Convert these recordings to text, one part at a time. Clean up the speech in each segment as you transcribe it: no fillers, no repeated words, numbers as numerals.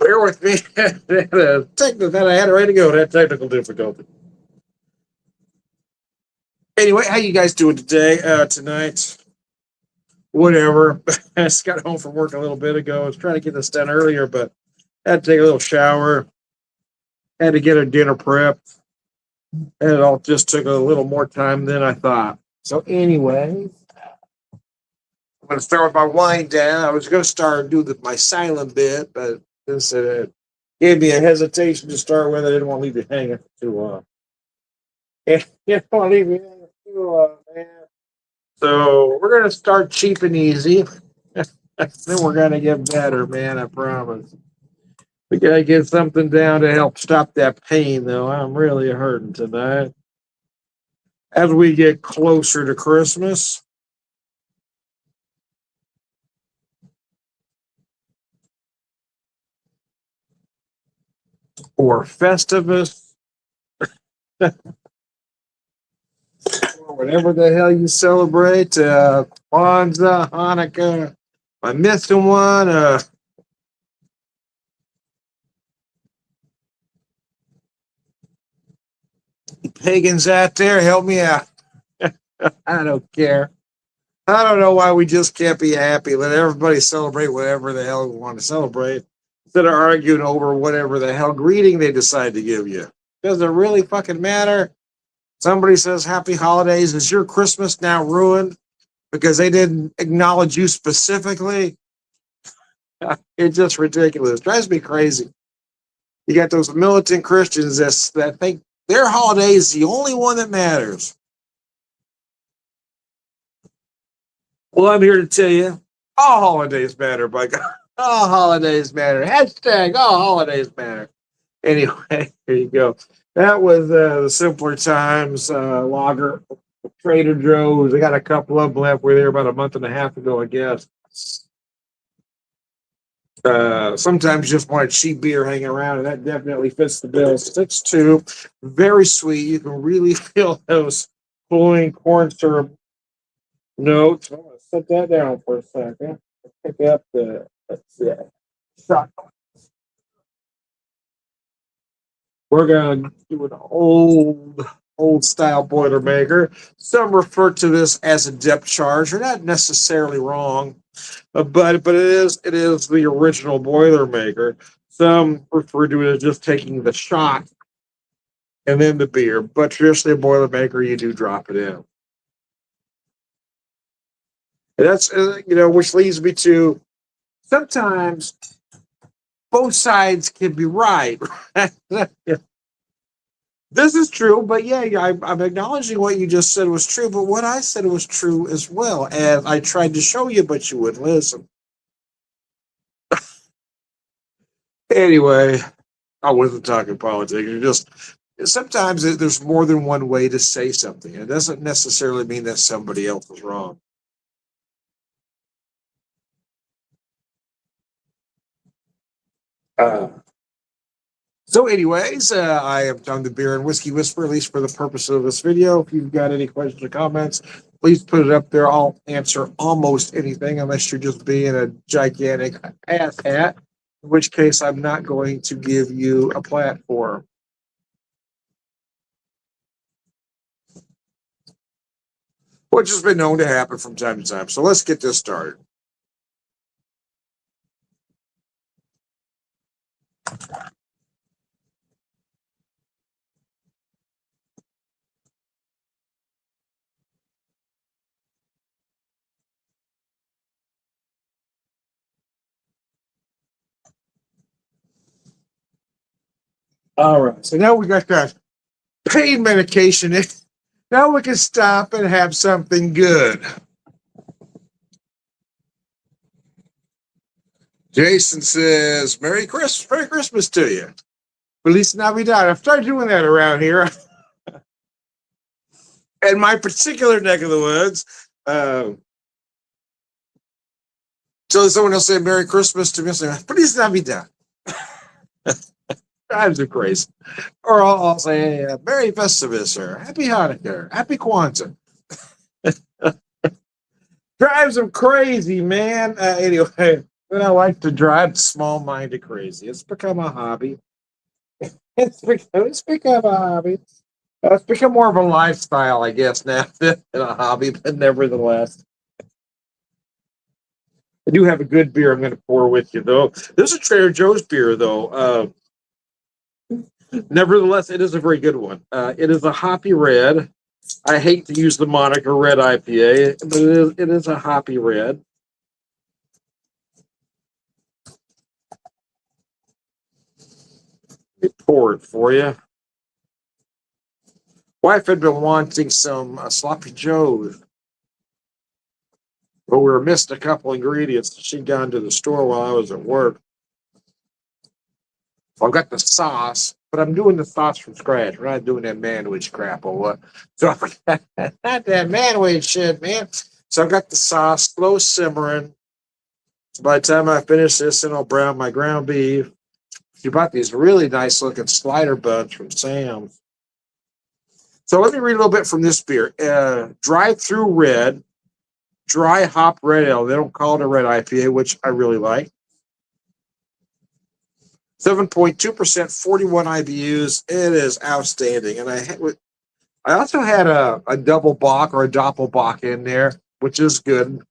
Bear with me. That I had it ready to go. That technical difficulty. Anyway, how you guys doing today? Tonight? Whatever. I just got home from work a little bit ago. I was trying to get this done earlier, but I had to take a little shower. Had to get a dinner prepped. And it all just took a little more time than I thought. So anyway, I'm going to start with my wind down. I was going to start do my silent bit, but this gave me a hesitation to start with. I didn't want to leave you hanging too long. You don't want to leave me hanging too long, man. So we're going to start cheap and easy. Then we're going to get better, man. I promise. We got to get something down to help stop that pain, though. I'm really hurting tonight. As we get closer to Christmas, or Festivus, or whatever the hell you celebrate, Kwanzaa, Hanukkah, am I missing one? Pagans out there, help me out. I don't care. I don't know why we just can't be happy. Let everybody celebrate whatever the hell we want to celebrate instead of arguing over whatever the hell greeting they decide to give you. Does it really fucking matter? Somebody says happy holidays. Is your Christmas now ruined because they didn't acknowledge you specifically? It's just ridiculous. It drives me crazy. You got those militant Christians that think their holiday is the only one that matters. Well, I'm here to tell you, all holidays matter, by God. All holidays matter. Hashtag all holidays matter. Anyway, here you go. That was the Simpler Times lager, Trader Joe's. I got a couple of them left. We were there about a month and a half ago, I guess. Sometimes you just want a cheap beer hanging around, and that definitely fits the bill. 6.2, very sweet. You can really feel those flowing corn syrup notes. I'm going to set that down for a second. Pick up the shot. We're going to do an old style Boilermaker. Some refer to this as a depth charge. You're not necessarily wrong. But it is the original Boilermaker. Some refer to it as just taking the shot and then the beer. But traditionally, a Boilermaker, you do drop it in. And that's which leads me to sometimes both sides can be right. This is true, but yeah, I'm acknowledging what you just said was true, but what I said was true as well. And I tried to show you, but you wouldn't listen. Anyway, I wasn't talking politics. Just sometimes there's more than one way to say something. It doesn't necessarily mean that somebody else is wrong. So anyways, I have done the Beer and Whiskey Whisper, at least for the purpose of this video. If you've got any questions or comments, please put it up there. I'll answer almost anything unless you're just being a gigantic asshat, in which case I'm not going to give you a platform. Which has been known to happen from time to time. So let's get this started. All right, so now we got that pain medication. Now we can stop and have something good. Jason says, Merry Christmas to you. Feliz Navidad. I've started doing that around here. In my particular neck of the woods. So someone else say Merry Christmas to me. I'll say, Feliz Navidad. Times are crazy. Or I'll say Merry Festivus or Happy Hanukkah, Happy Kwanzaa. Drives them crazy, man. Anyway, And I like to drive small-minded crazy. It's become a hobby. It's become a hobby. It's become more of a lifestyle, I guess, now than a hobby, but nevertheless. I do have a good beer I'm going to pour with you, though. This is Trader Joe's beer, though. Nevertheless, it is a very good one. It is a hoppy red. I hate to use the moniker red IPA, but it is a hoppy red. Let me pour it for you. Wife had been wanting some sloppy joes, but we were missing a couple ingredients. She'd gone to the store while I was at work. I've got the sauce, but I'm doing the sauce from scratch. We're not doing that manwich crap or what. So not that manwich shit, man. So I've got the sauce, slow simmering. So by the time I finish this, then I'll brown my ground beef. She bought these really nice looking slider buns from Sam's. So let me read a little bit from this beer. Drive through red, dry hop red ale. They don't call it a red IPA, which I really like. 7.2%, 41 IBUs. It is outstanding. And I also had a double bock or a doppelbock in there, which is good.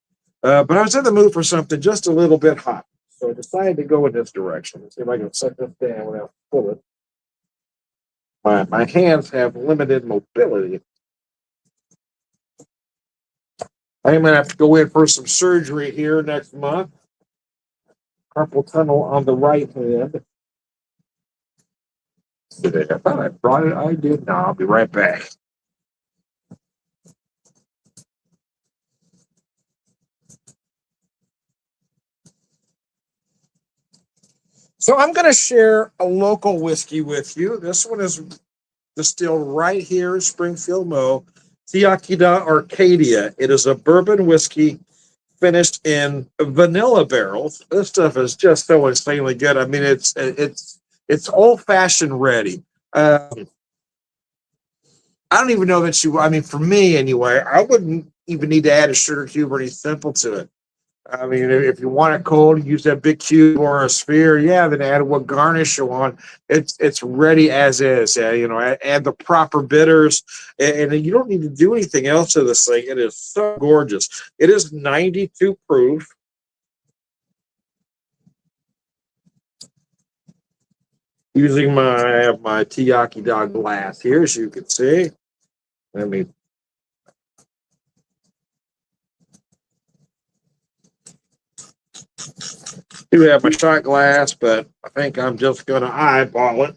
But I was in the mood for something just a little bit hot. So I decided to go in this direction. Let's see if I can set this down without pulling. My hands have limited mobility. I'm going to have to go in for some surgery here next month. Carpal tunnel on the right hand. I thought I brought it. I did. No, I'll be right back. So I'm going to share a local whiskey with you. This one is distilled right here in Springfield, Mo. Tiakida Arcadia. It is a bourbon whiskey finished in vanilla barrels. This stuff is just so insanely good. I mean, it's old fashioned ready. I don't even know that you. I mean, for me anyway, I wouldn't even need to add a sugar cube or any simple to it. I mean, if you want it cold, use that big cube or a sphere. Yeah, then add what garnish you want. It's ready as is. Yeah, add the proper bitters, and you don't need to do anything else to this thing. It is so gorgeous. It is 92 proof. Using my Tiyaki Dog glass here, as you can see. Let me. Do have my shot glass, but I think I'm just going to eyeball it.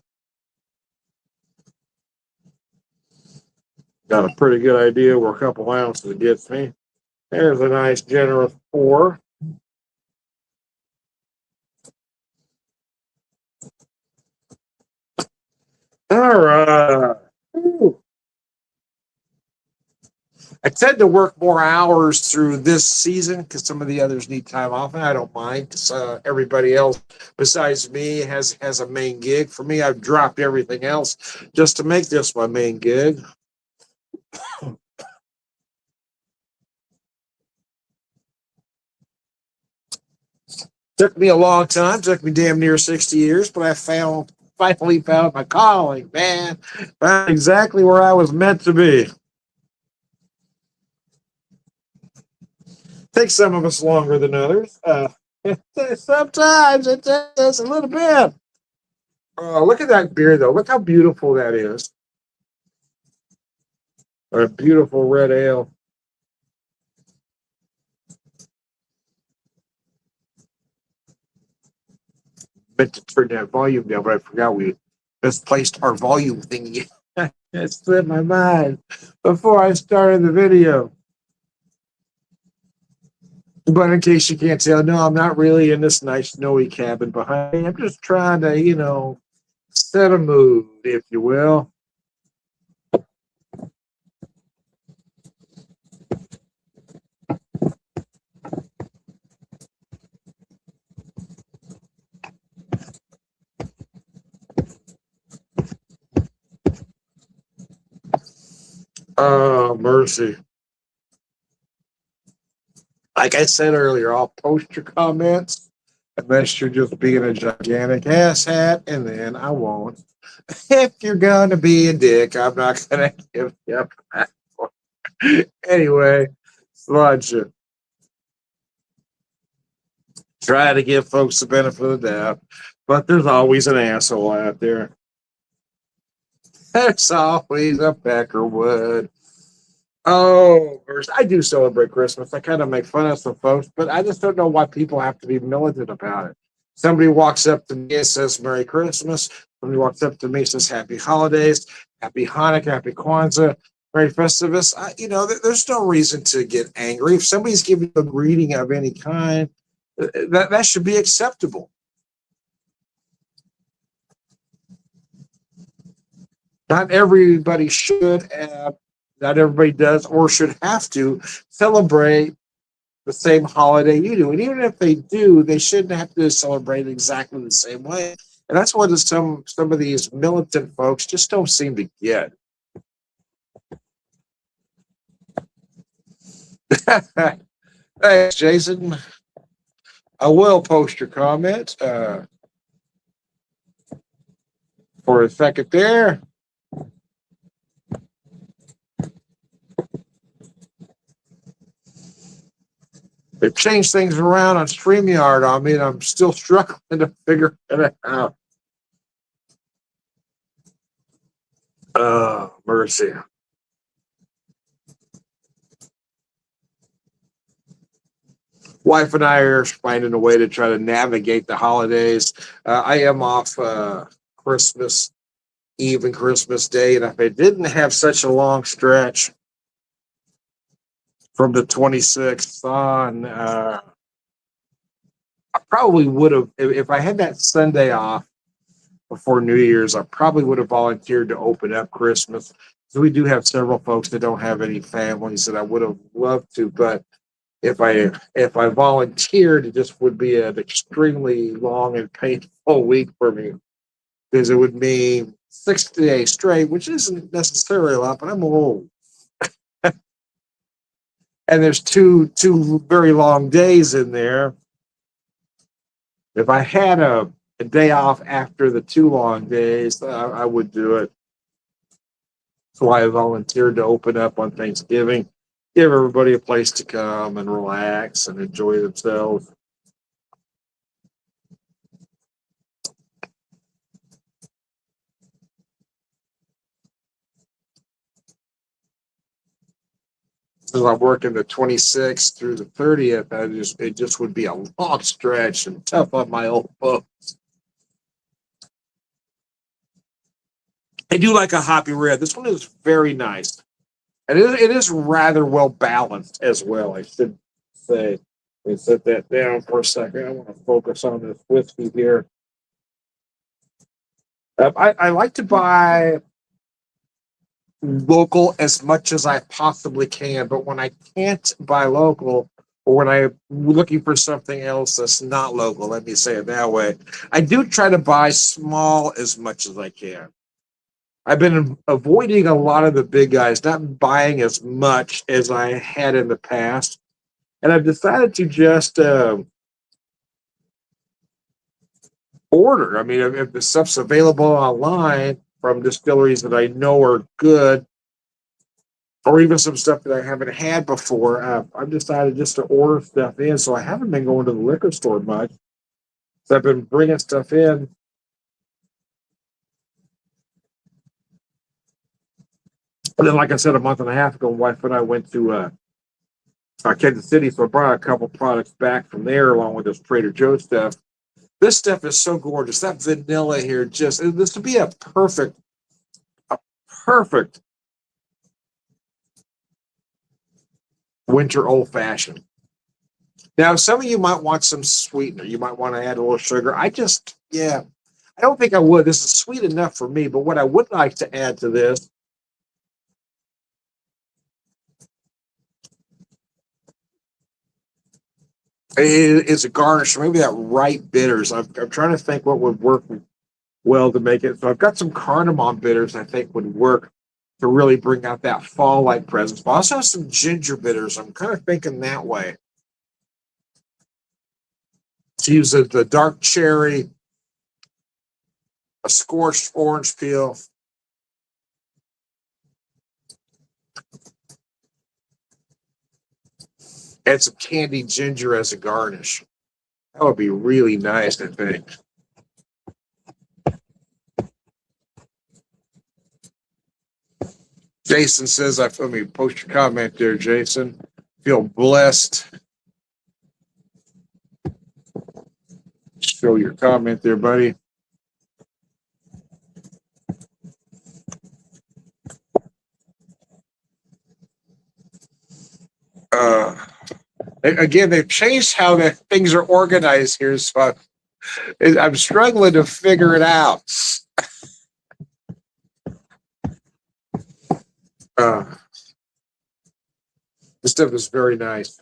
Got a pretty good idea where a couple ounces gets me. There's a nice generous pour. All right. Ooh. I tend to work more hours through this season because some of the others need time off, and I don't mind because everybody else besides me has a main gig. For me, I've dropped everything else just to make this my main gig. Took me a long time, took me damn near 60 years, but I finally found my calling, man. Found exactly where I was meant to be. Takes some of us longer than others. Sometimes it takes a little bit. Look at that beer, though. Look how beautiful that is. A beautiful red ale. Meant to turn that volume down, but I forgot we misplaced our volume thingy. It slipped my mind before I started the video. But in case you can't tell, no, I'm not really in this nice snowy cabin behind me. I'm just trying to, set a mood, if you will. Oh, mercy. Like I said earlier, I'll post your comments. Unless you're just being a gigantic asshat, and then I won't. If you're gonna be a dick, I'm not gonna give you a platform. Anyway, sludge. Try to give folks the benefit of the doubt, but there's always an asshole out there. There's always a Peckerwood. Oh, I do celebrate Christmas. I kind of make fun of some folks, but I just don't know why people have to be militant about it. Somebody walks up to me and says Merry Christmas. Somebody walks up to me and says Happy Holidays, Happy Hanukkah, Happy Kwanzaa, Merry Festivus. There's no reason to get angry. If somebody's giving you a greeting of any kind, that should be acceptable. Not everybody should have, not everybody does or should have to celebrate the same holiday you do. And even if they do, they shouldn't have to celebrate exactly the same way. And that's what some of these militant folks just don't seem to get. Thanks, Jason. I will post your comment for a second there. They've changed things around on StreamYard on me, and I'm still struggling to figure it out. Oh, mercy. Wife and I are finding a way to try to navigate the holidays. I am off Christmas Eve and Christmas Day, and if I didn't have such a long stretch from the 26th on, I probably would have, if I had that Sunday off before New Year's, I probably would have volunteered to open up Christmas. So we do have several folks that don't have any families that I would have loved to, but if I volunteered, it just would be an extremely long and painful week for me because it would mean 60 days straight, which isn't necessarily a lot, but I'm old. And there's two very long days in there. If I had a day off after the 2 long days, I would do it. That's why I volunteered to open up on Thanksgiving, give everybody a place to come and relax and enjoy themselves. Since I'm working the 26th through the 30th, it just would be a long stretch and tough on my old folks. I do like a hoppy red. This one is very nice. And it is rather well balanced as well, I should say. Let me set that down for a second. I want to focus on this whiskey here. I like to buy local as much as I possibly can, but when I can't buy local, or when I'm looking for something else that's not local, let me say it that way, I do try to buy small as much as I can. I've been avoiding a lot of the big guys, not buying as much as I had in the past. And I've decided to just order. I mean, if the stuff's available online from distilleries that I know are good, or even some stuff that I haven't had before, I've decided just to order stuff in. So I haven't been going to the liquor store much. So I've been bringing stuff in. And then, like I said, a month and a half ago, my wife and I went to Kansas City, so I brought a couple products back from there along with this Trader Joe's stuff. This stuff is so gorgeous. That vanilla here, this would be a perfect winter old fashioned. Now, some of you might want some sweetener. You might want to add a little sugar. I don't think I would. This is sweet enough for me, but what I would like to add to this is a garnish, maybe that ripe bitters. I'm trying to think what would work well to make it. So I've got some cardamom bitters I think would work to really bring out that fall-like presence. But I also have some ginger bitters. I'm kind of thinking that way. To use the dark cherry, a scorched orange peel, and some candied ginger as a garnish. That would be really nice, I think. Jason says, let me post your comment there, Jason. Feel blessed. Show your comment there, buddy. Again, they've changed how things are organized here, so I'm struggling to figure it out. This stuff is very nice.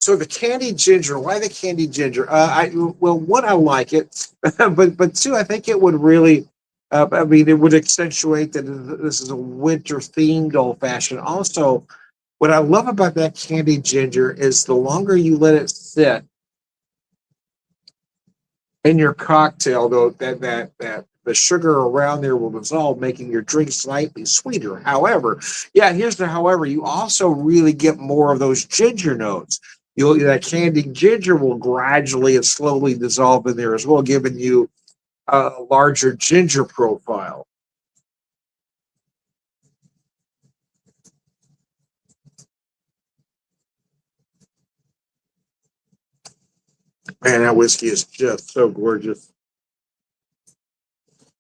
So the candied ginger, why the candied ginger? One, I like it, but two, I think it would really, it would accentuate that this is a winter themed old fashioned. Also, what I love about that candied ginger is the longer you let it sit in your cocktail, though, that the sugar around there will dissolve, making your drink slightly sweeter. However, here's the however, you also really get more of those ginger notes. That candied ginger will gradually and slowly dissolve in there as well, giving you a larger ginger profile. Man, that whiskey is just so gorgeous.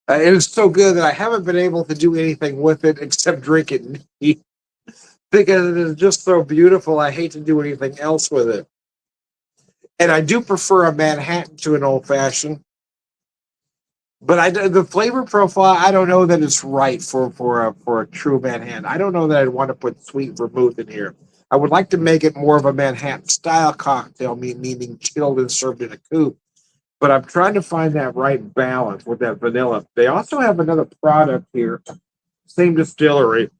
It is so good that I haven't been able to do anything with it except drink it neat, because it is just so beautiful. I hate to do anything else with it. And I do prefer a Manhattan to an old fashioned. But the flavor profile, I don't know that it's right for a true Manhattan. I don't know that I'd want to put sweet vermouth in here. I would like to make it more of a Manhattan style cocktail, meaning chilled and served in a coupe. But I'm trying to find that right balance with that vanilla. They also have another product here, same distillery,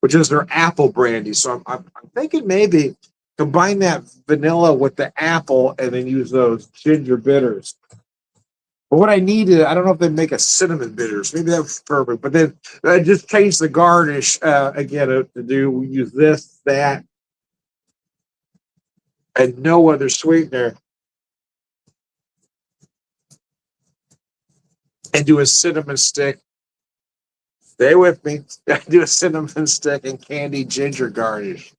which is their apple brandy. So I'm thinking maybe combine that vanilla with the apple and then use those ginger bitters. But what I need is, I don't know if they make a cinnamon bitters. Maybe that was perfect. But then I just change the garnish again to use this, that, and no other sweetener. And do a cinnamon stick. Stay with me. Do a cinnamon stick and candied ginger garnish.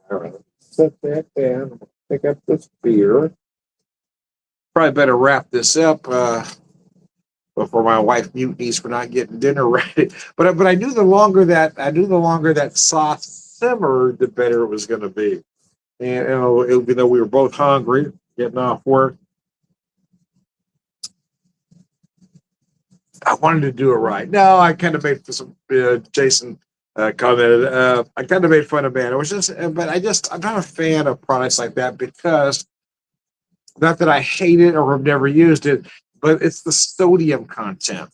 All right, set that down. Pick up this beer. Probably better wrap this up before my wife mutinies for not getting dinner ready. But I knew the longer that sauce simmered, the better it was going to be. And even though we were both hungry, getting off work, I wanted to do it right. No, I kind of made some. Jason commented. I kind of made fun of man. It was just, but I'm not a fan of products like that because not that I hate it or have never used it, but it's the sodium content.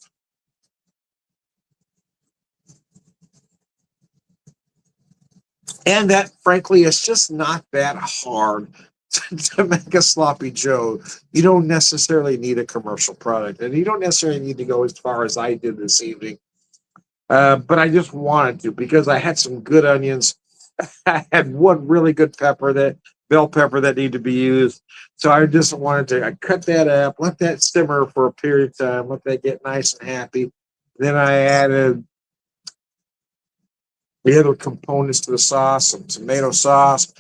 And that, frankly, is just not that hard to make a sloppy Joe. You don't necessarily need a commercial product, and you don't necessarily need to go as far as I did this evening. But I just wanted to because I had some good onions. I had one really good bell pepper that needed to be used. So I just wanted to I cut that up, let that simmer for a period of time, let that get nice and happy. Then I added the other components to the sauce, some tomato sauce,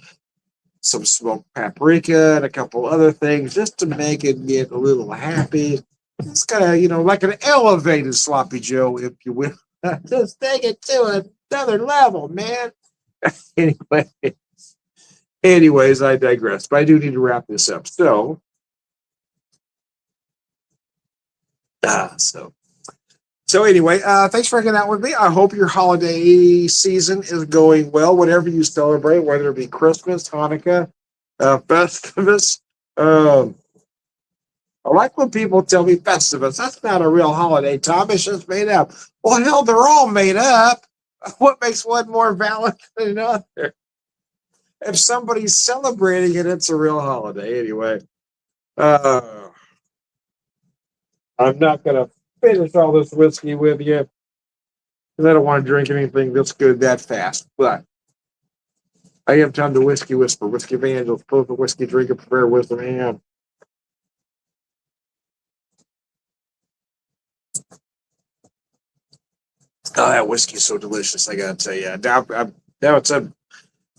some smoked paprika, and a couple other things just to make it get a little happy. It's kind of, like an elevated sloppy Joe, if you will. Just take it to another level, man. anyway, anyways, I digress. But I do need to wrap this up. So So anyway, thanks for hanging out with me. I hope your holiday season is going well, whatever you celebrate, whether it be Christmas, Hanukkah, Festivus. Um, I like when people tell me Festivus. That's not a real holiday, Tom. It's just made up. Well, hell, they're all made up. What makes one more valid than another? If somebody's celebrating it, it's a real holiday. Anyway, uh, I'm not going to finish all this whiskey with you because I don't want to drink anything that's good that fast. But I am Tom the Whiskey Whisper, Whiskey Evangelist, both the whiskey drinker, prepare wisdom, and oh, that whiskey is so delicious. I got to tell you. Now it's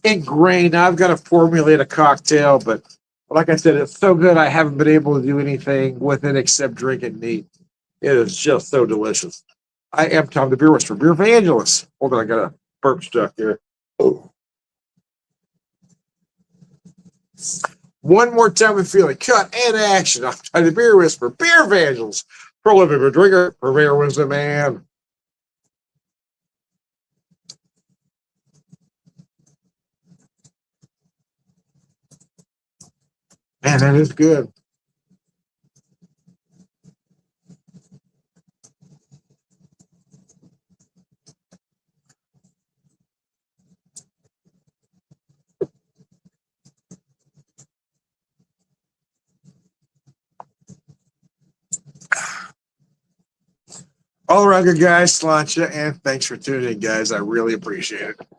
ingrained. I've got to formulate a cocktail, but like I said, it's so good. I haven't been able to do anything with it except drink it neat. It is just so delicious. I am Tom the Beer Whisperer, Beer Evangelist. Hold on, I got a burp stuck here. Oh. One more time we feel it. Cut and action. I'm Tom the Beer Whisperer, Beer Evangelist, prolific beer drinker, purveyor of wisdom, man. Man, that is good. All right, good guys, Sláinte, and thanks for tuning in, guys. I really appreciate it.